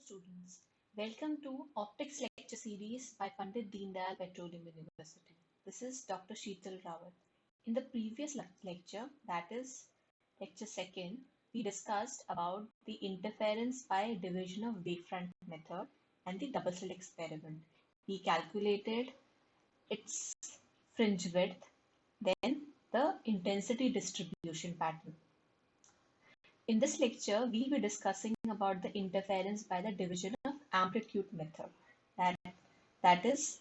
students, welcome to Optics Lecture Series by Pandit Deendayal Petroleum University. This is Dr. Sheetal Rawat. In the previous lecture, that is lecture second, we discussed about the interference by division of wavefront method and the double slit experiment. We calculated its fringe width, then the intensity distribution pattern. In this lecture, we'll be discussing about the interference by the division of amplitude method. That is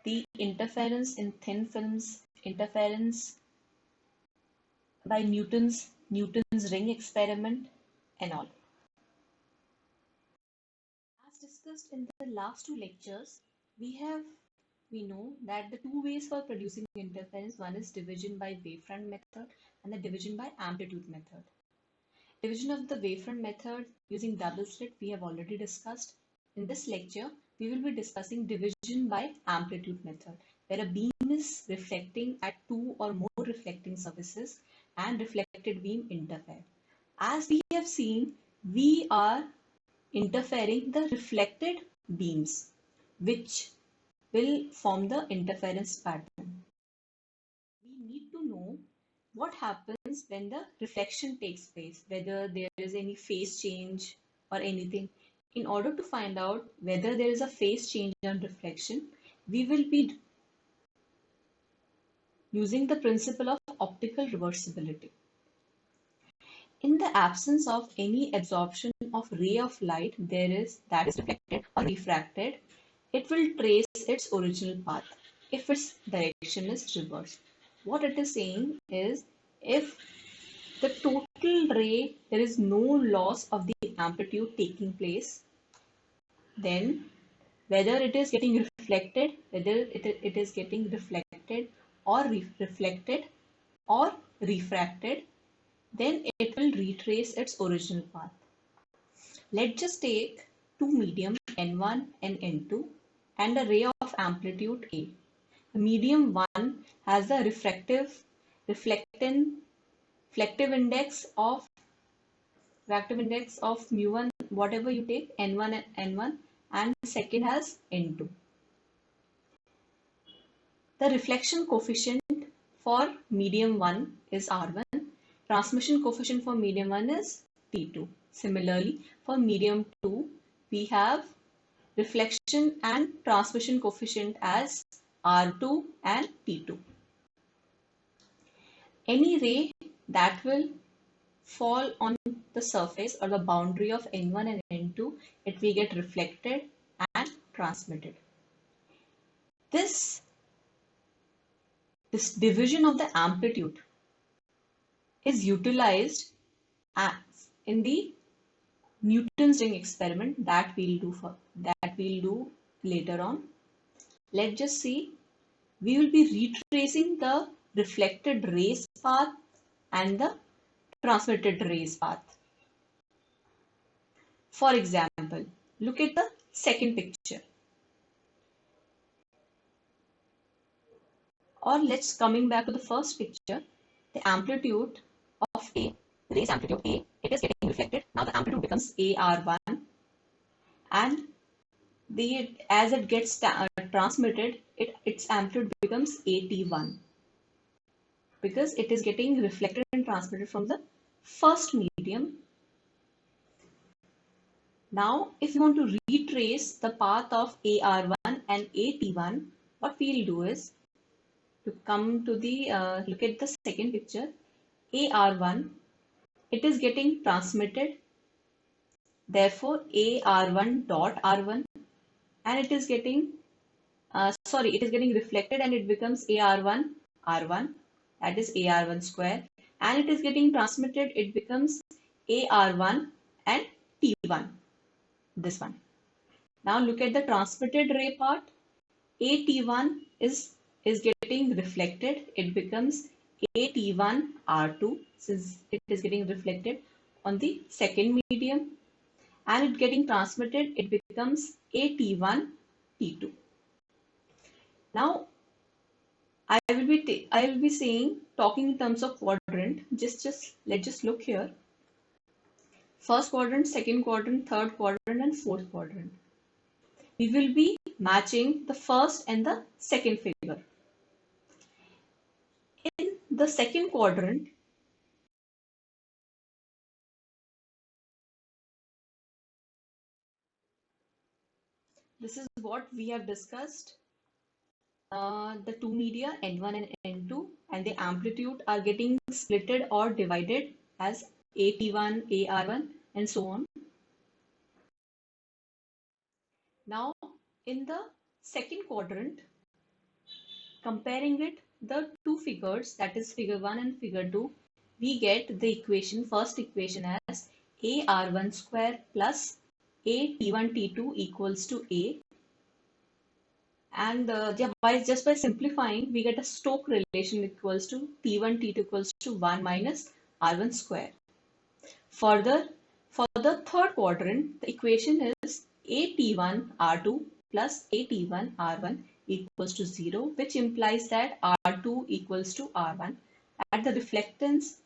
the interference in thin films, interference by Newton's ring experiment and all. As discussed in the last two lectures, we know that the two ways for producing interference, one is division by wavefront method and the division by amplitude method. Division of the wavefront method using double slit we have already discussed. In this lecture, we will be discussing division by amplitude method, where a beam is reflecting at two or more reflecting surfaces and reflected beam interfere. As we have seen, we are interfering the reflected beams, which will form the interference pattern. We need to know what happens when the reflection takes place, whether there is any phase change or anything. In order to find out whether there is a phase change on reflection, we will be using the principle of optical reversibility. In the absence of any absorption of ray of light that is reflected or refracted, it will trace its original path if its direction is reversed. What it is saying is, if the total ray, there is no loss of the amplitude taking place, then whether it is getting reflected, or reflected or refracted, then it will retrace its original path. Let's just take two medium N1 and N2 and a ray of amplitude A. The medium 1 has the reflective index of mu1, whatever you take, N1 and N1, and second has N2. The reflection coefficient for medium 1 is R1. Transmission coefficient for medium 1 is T2. Similarly, for medium 2, we have reflection and transmission coefficient as R2 and T2. Any ray that will fall on the surface or the boundary of N1 and N2, it will get reflected and transmitted. This division of the amplitude is utilized in the Newton's ring experiment that we'll do later on. Let's just see. We will be retracing the reflected rays path and the transmitted rays path. For example, look at the second picture. Or let's coming back to the first picture, the amplitude of A, rays amplitude A, it is getting reflected. Now the amplitude becomes AR1, and as it gets transmitted, its amplitude becomes AT1, because it is getting reflected and transmitted from the first medium. Now, if you want to retrace the path of AR1 and AT1, what we'll do is to come to the look at the second picture. AR1, it is getting transmitted, therefore AR1 dot R1, and it is getting reflected and it becomes AR1 R1, that is AR1 square, and it is getting transmitted, it becomes AR1 and T1, this one. Now look at the transmitted ray part. AT1 is getting reflected, it becomes AT1 R2, since it is getting reflected on the second medium, and it getting transmitted, it becomes AT1 T2. Now I will be saying, talking in terms of quadrant. Let's just look here. first quadrant, second quadrant, third quadrant, and fourth quadrant. We will be matching the first and the second figure. In the second quadrant, this is what we have discussed. The two media N1 and N2 and the amplitude are getting splitted or divided as AT1, AR1 and so on. Now in the second quadrant, comparing it the two figures, that is figure 1 and figure 2, we get the equation, first equation as AR1 square plus AT1 T2 equals to A, and just by simplifying we get a Stokes relation equals to T1 T2 equals to 1 minus R1 square. Further, for the third quadrant, the equation is AT1 R2 plus AT1 R1 equals to 0, which implies that R2 equals to R1. At the reflectance,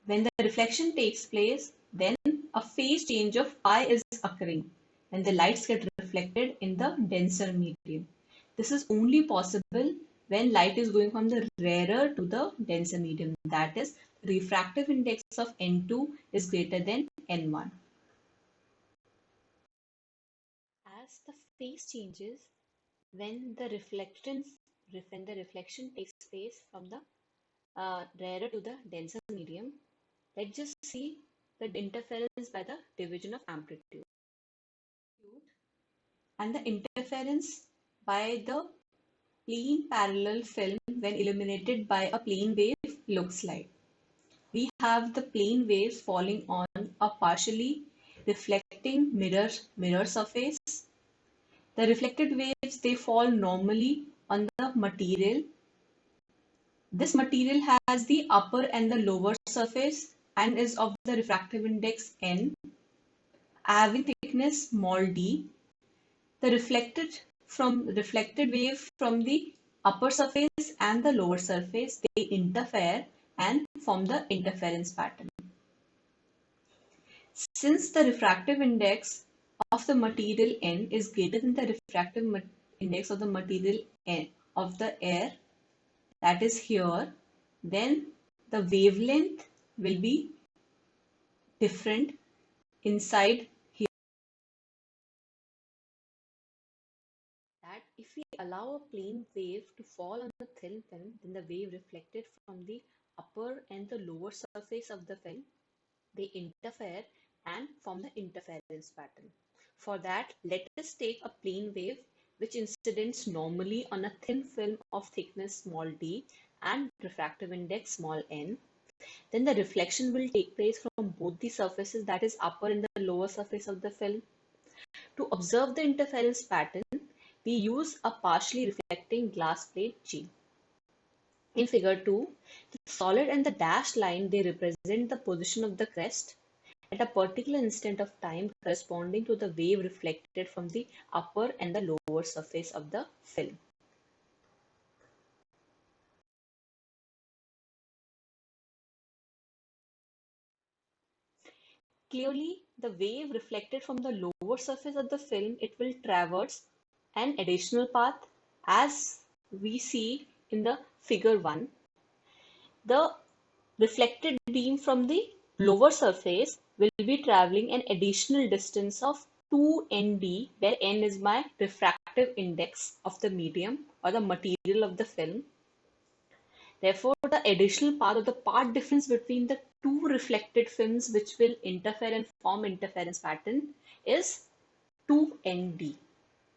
when the reflection takes place, then a phase change of pi is occurring when the lights get reflected in the denser medium. This is only possible when light is going from the rarer to the denser medium. That is, refractive index of N2 is greater than N1. As the phase changes, when the reflection takes place from the rarer to the denser medium, let's just see the interference by the division of amplitude. And the interference by the plane parallel film when illuminated by a plane wave looks like. We have the plane wave falling on a partially reflecting mirror surface. The reflected waves, they fall normally on the material. This material has the upper and the lower surface and is of the refractive index n, having thickness small d. The reflected wave from the upper surface and the lower surface, they interfere and form the interference pattern. Since the refractive index of the material n is greater than the refractive index of the material n of the air, that is here, then the wavelength will be different inside here. That if we allow a plane wave to fall on the thin film, then the wave reflected from the upper and the lower surface of the film, they interfere and form the interference pattern. For that, let us take a plane wave which incidents normally on a thin film of thickness small d and refractive index small n. Then the reflection will take place from both the surfaces, that is upper and the lower surface of the film. To observe the interference pattern, we use a partially reflecting glass plate G. In figure 2, the solid and the dashed line, they represent the position of the crest at a particular instant of time corresponding to the wave reflected from the upper and the lower surface of the film. Clearly, the wave reflected from the lower surface of the film, it will traverse an additional path as we see in the figure 1. The reflected beam from the lower surface will be traveling an additional distance of 2nd, where n is my refractive index of the medium or the material of the film. Therefore, the additional path or the path difference between the two reflected films which will interfere and form interference pattern is 2nd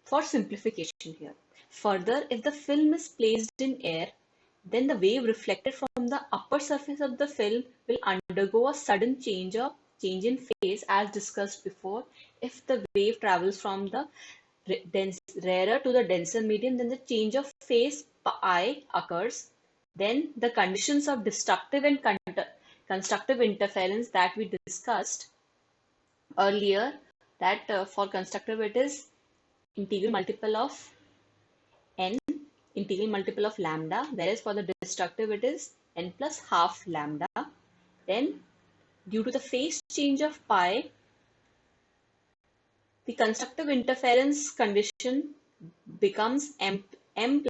for simplification here. Further, if the film is placed in air, then the wave reflected from the upper surface of the film will undergo a sudden change in phase as discussed before. If the wave travels from the rarer to the denser medium, then the change of phase pi occurs. Then the conditions of destructive and constructive interference that we discussed earlier, that for constructive it is integral multiple of n, integral multiple of lambda, whereas for the destructive it is n plus half lambda. Then due to the phase change of pi, the constructive interference condition becomes m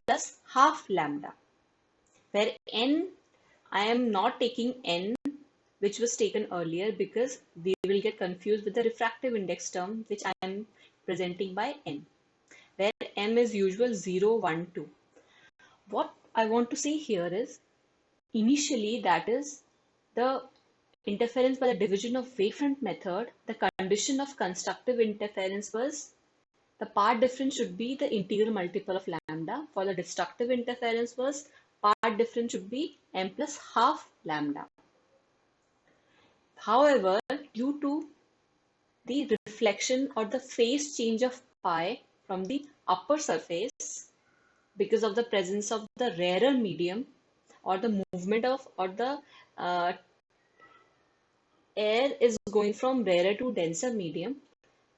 plus half lambda, where n, I am not taking n which was taken earlier because we will get confused with the refractive index term which I am presenting by n, where m is usual 0, 1, 2. What I want to say here is initially, that is the interference by the division of wavefront method, the condition of constructive interference was the part difference should be the integral multiple of lambda. For the destructive interference was part difference should be m plus half lambda. However, due to the reflection or the phase change of pi from the upper surface because of the presence of the rarer medium or the movement of or the uh, air is going from rarer to denser medium,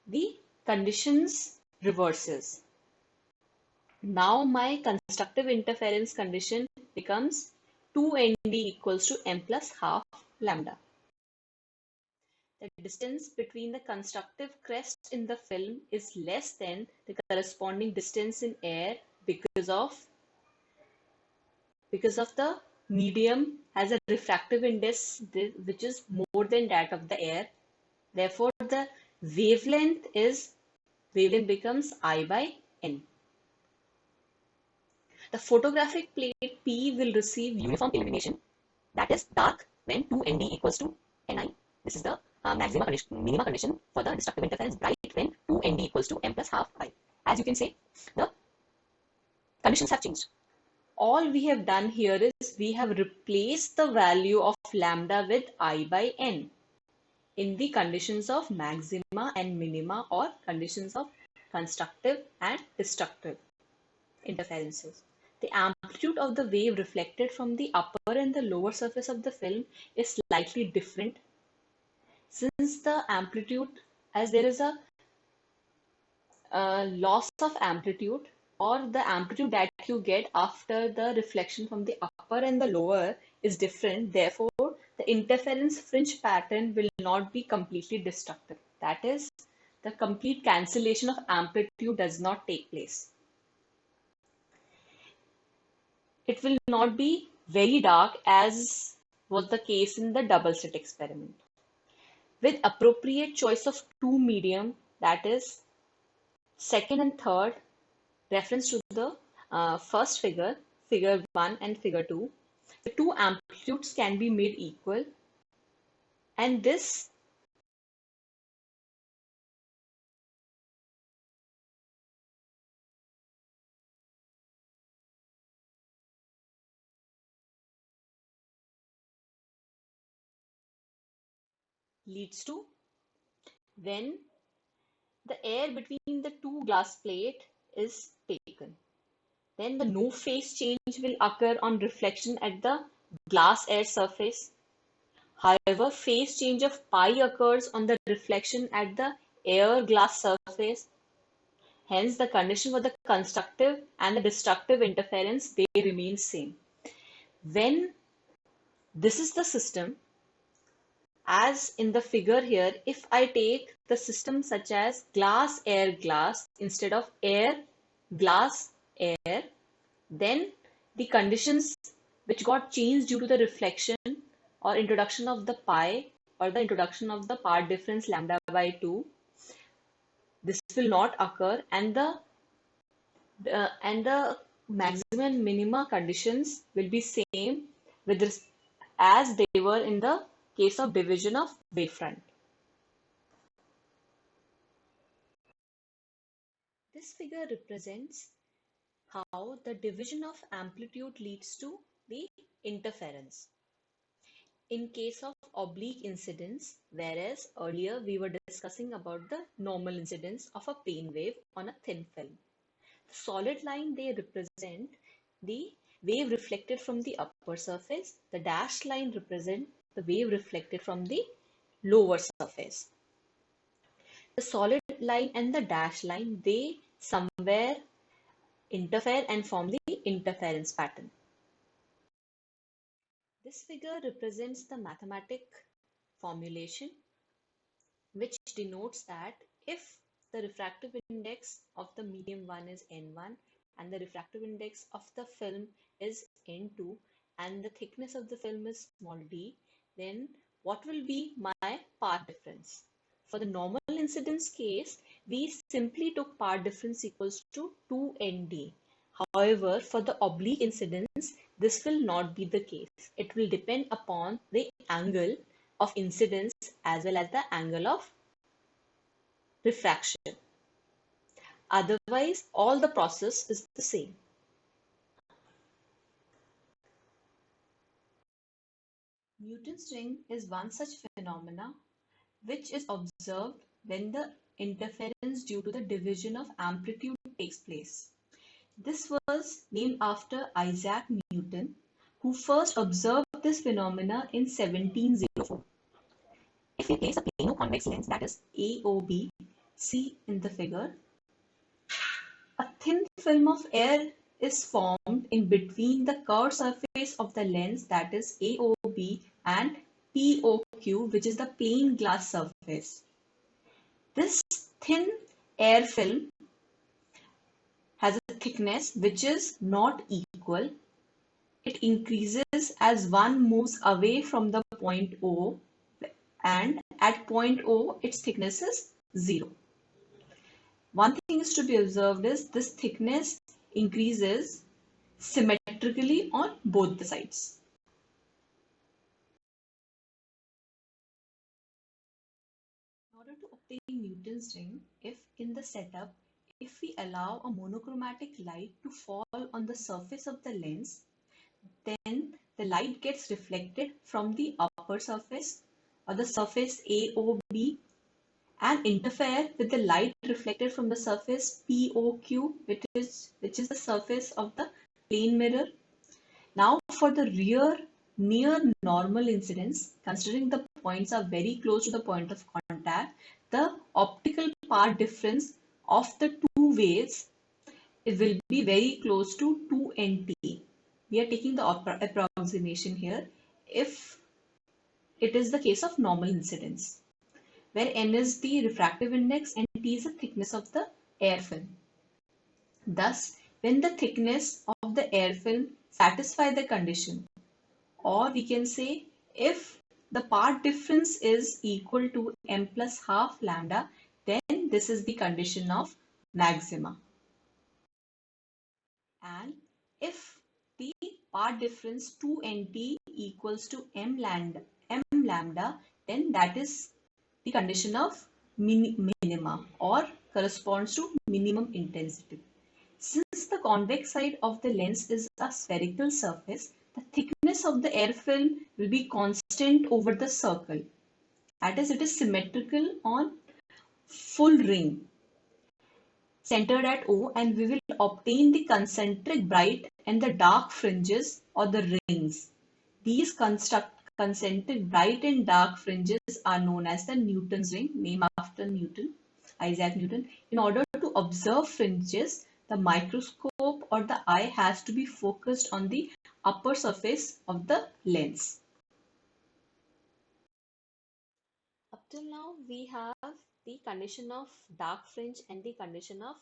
the conditions reverses. Now my constructive interference condition becomes 2nd equals to m plus half lambda. The distance between the constructive crest in the film is less than the corresponding distance in air because of the medium has a refractive index which is more than that of the air. Therefore, the wavelength becomes I by N. The photographic plate P will receive uniform illumination, that is dark when 2nd equals to Ni. This is the minima condition for the destructive interference, bright when 2nd equals to m plus half I. As you can say, the conditions have changed. All we have done here is we have replaced the value of lambda with I by N in the conditions of maxima and minima or conditions of constructive and destructive interferences. The amplitude of the wave reflected from the upper and the lower surface of the film is slightly different. Since the amplitude, as there is a loss of amplitude or the amplitude that you get after the reflection from the upper and the lower is different, therefore the interference fringe pattern will not be completely destructive. That is, the complete cancellation of amplitude does not take place. It will not be very dark as was the case in the double slit experiment. With appropriate choice of two medium, that is second and third, reference to the first figure, figure 1 and figure 2, the two amplitudes can be made equal, and this leads to when the air between the two glass plate is taken. Then the no phase change will occur on reflection at the glass air surface. However, phase change of pi occurs on the reflection at the air glass surface. Hence, the condition for the constructive and the destructive interference, they remain same. When this is the system, as in the figure here, if I take the system such as glass, air, glass instead of air, glass, air, then the conditions which got changed due to the reflection or introduction of the pi or the introduction of the part difference lambda by 2, this will not occur, and the maximum and minima conditions will be same with this as they were in the case of division of wavefront. This figure represents how the division of amplitude leads to the interference. In case of oblique incidence, whereas earlier we were discussing about the normal incidence of a plane wave on a thin film. The solid line, they represent the wave reflected from the upper surface. The dashed line represent the wave reflected from the lower surface. The solid line and the dashed line, they somewhere interfere and form the interference pattern. This figure represents the mathematic formulation which denotes that if the refractive index of the medium 1 is n1 and the refractive index of the film is n2 and the thickness of the film is small d, then what will be my path difference? For the normal incidence case, we simply took path difference equals to 2nd. However, for the oblique incidence, this will not be the case. It will depend upon the angle of incidence as well as the angle of refraction. Otherwise, all the process is the same. Newton's ring is one such phenomena which is observed when the interference due to the division of amplitude takes place. This was named after Isaac Newton, who first observed this phenomena in 1704. If we place a plano convex lens, that is AOB, see in the figure, a thin film of air is formed in between the curved surface of the lens, that is AOB, and POQ, which is the plain glass surface. This thin air film has a thickness which is not equal. It increases as one moves away from the point O, and at point O its thickness is 0. One thing is to be observed is this thickness increases symmetrically on both the sides. In order to obtain Newton's ring, if in the setup, if we allow a monochromatic light to fall on the surface of the lens, then the light gets reflected from the upper surface or the surface AOB and interfere with the light reflected from the surface POQ, which is the surface of the plane mirror. Now for the near normal incidence, considering the points are very close to the point of contact, the optical path difference of the two waves, it will be very close to 2nt. We are taking the approximation here if it is the case of normal incidence, where n is the refractive index and t is the thickness of the air film. Thus, when the thickness of the air film satisfies the condition, or we can say if the path difference is equal to m plus half lambda, then this is the condition of maxima. And if the path difference 2nt equals to m lambda, then that is the condition of minima or corresponds to minimum intensity. Since the convex side of the lens is a spherical surface, the thickness of the air film will be constant over the circle. That is, it is symmetrical on full ring centered at O, and we will obtain the concentric bright and the dark fringes or the rings. These concentric bright and dark fringes are known as the Newton's ring, named after Newton, Isaac Newton. In order to observe fringes, the microscope or the eye has to be focused on the upper surface of the lens. Up till now, we have the condition of dark fringe and the condition of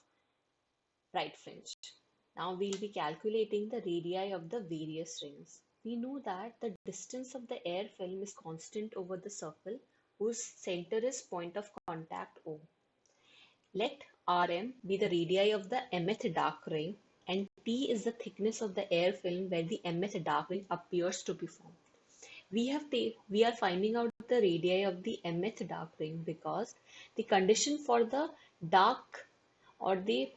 bright fringe. Now we'll be calculating the radii of the various rings. We know that the distance of the air film is constant over the circle whose center is point of contact O. Let Rm be the radii of the mth dark ring and T is the thickness of the air film where the mth dark ring appears to be formed. We are finding out the radii of the mth dark ring because the condition for the dark or the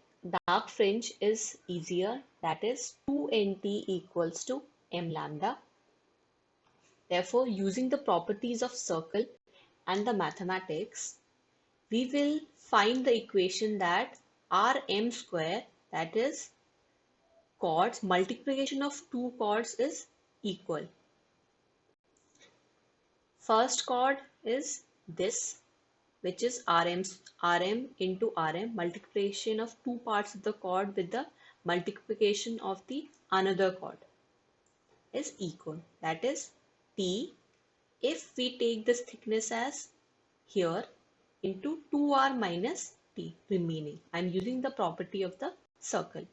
dark fringe is easier, that is 2nt equals to m lambda. Therefore, using the properties of circle and the mathematics, we will find the equation that Rm square, that is chords, multiplication of two chords is equal. First chord is this, which is Rm into Rm, multiplication of two parts of the chord with the multiplication of the another chord is equal. That is T if we take this thickness as here into 2r minus t remaining. I'm using the property of the circle,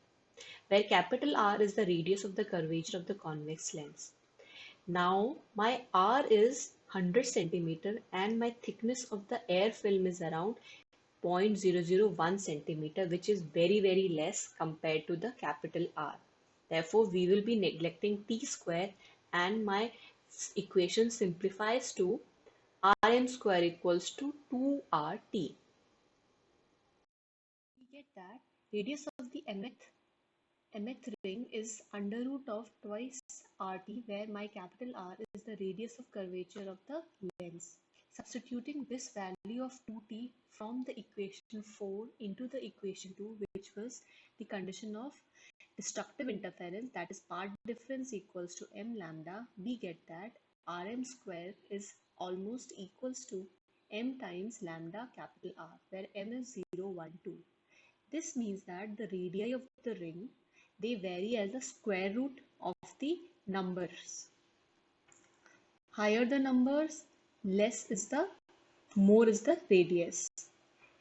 where capital R is the radius of the curvature of the convex lens. Now my R is 100 centimeter and my thickness of the air film is around 0.001 centimeter, which is very less compared to the capital R. Therefore, we will be neglecting t square and my equation simplifies to Rm square equals to 2RT. We get that radius of the mth ring is under root of twice RT, where my capital R is the radius of curvature of the lens. Substituting this value of 2t from the equation 4 into the equation 2, which was the condition of destructive interference, that is part difference equals to m lambda, we get that Rm square is almost equals to m times lambda capital R, where m is 0, 1, 2. This means that the radii of the ring, they vary as the square root of the numbers. Higher the numbers, more is the radius.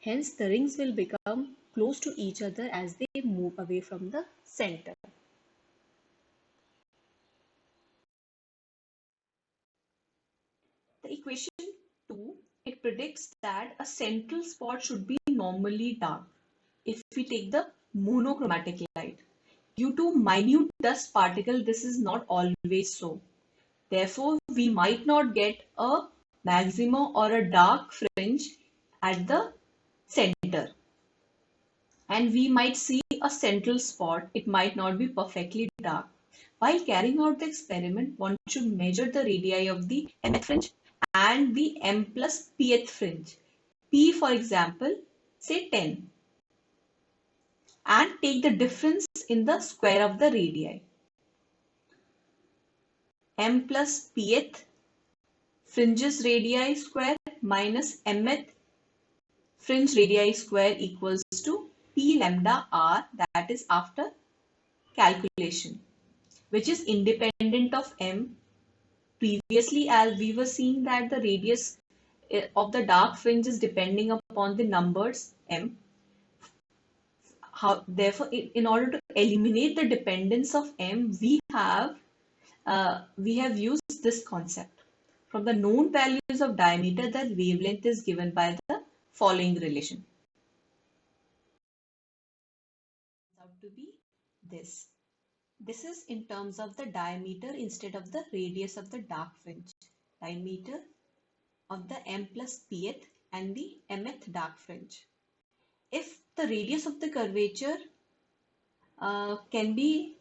Hence, the rings will become close to each other as they move away from the center. The equation 2, it predicts that a central spot should be normally dark if we take the monochromatic light. Due to minute dust particle, this is not always so. Therefore, we might not get a maximum or a dark fringe at the center. And we might see a central spot. It might not be perfectly dark. While carrying out the experiment, one should measure the radii of the mth fringe and the m plus pth fringe. P, for example, say 10. And take the difference in the square of the radii. M plus pth fringes radii square minus mth fringe radii square equals to p lambda r, that is after calculation, which is independent of m. Previously, as we were seeing that the radius of the dark fringe is depending upon the numbers m. Therefore, in order to eliminate the dependence of m, we have used this concept. From the known values of diameter, the wavelength is given by the following relation. Out to be this. This is in terms of the diameter instead of the radius of the dark fringe. Diameter of the m plus pth and the mth dark fringe. If the radius of the curvature can be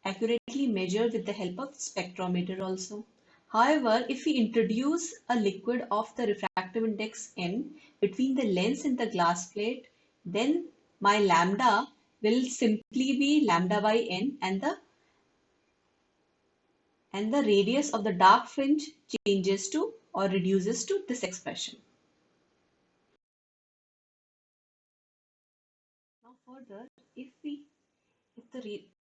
accurately measured with the help of spectrometer also. However, if we introduce a liquid of the refractive index n between the lens and the glass plate, then my lambda will simply be lambda by n, and the radius of the dark fringe changes to or reduces to this expression. Now further, if the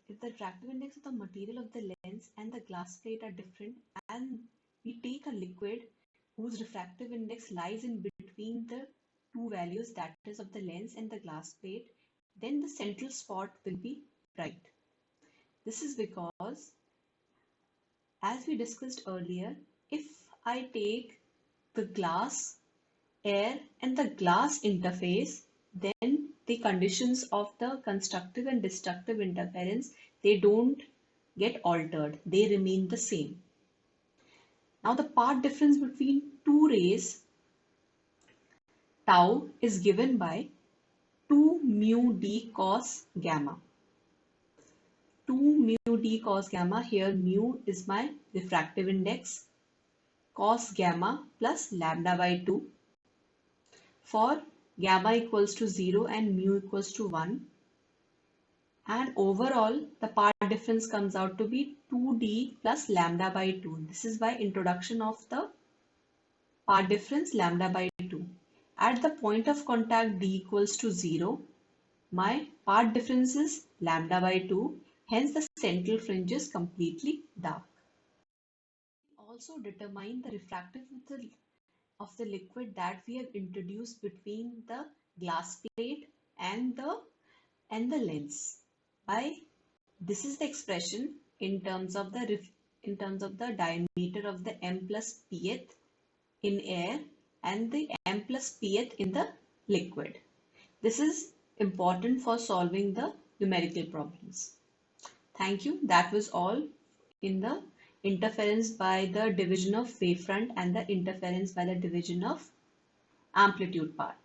refractive index of the material of the lens and the glass plate are different, and we take a liquid whose refractive index lies in between the two values, that is of the lens and the glass plate, then the central spot will be bright. This is because, as we discussed earlier, if I take the glass, air and the glass interface, then the conditions of the constructive and destructive interference, they don't get altered, they remain the same. Now the path difference between two rays, tau, is given by 2 mu d cos gamma. 2 mu d cos gamma, here mu is my refractive index, cos gamma plus lambda by 2. For gamma equals to 0 and mu equals to 1. And overall, the path difference comes out to be 2d plus lambda by 2. This is by introduction of the path difference lambda by 2. At the point of contact d equals to 0, my path difference is lambda by 2. Hence, the central fringe is completely dark. Also determine the refractivity of the liquid that we have introduced between the glass plate and the lens. By this is the expression in terms of the diameter of the m plus pth in air and the m plus pth in the liquid. This is important for solving the numerical problems. Thank you. That was all in the interference by the division of wavefront and the interference by the division of amplitude part.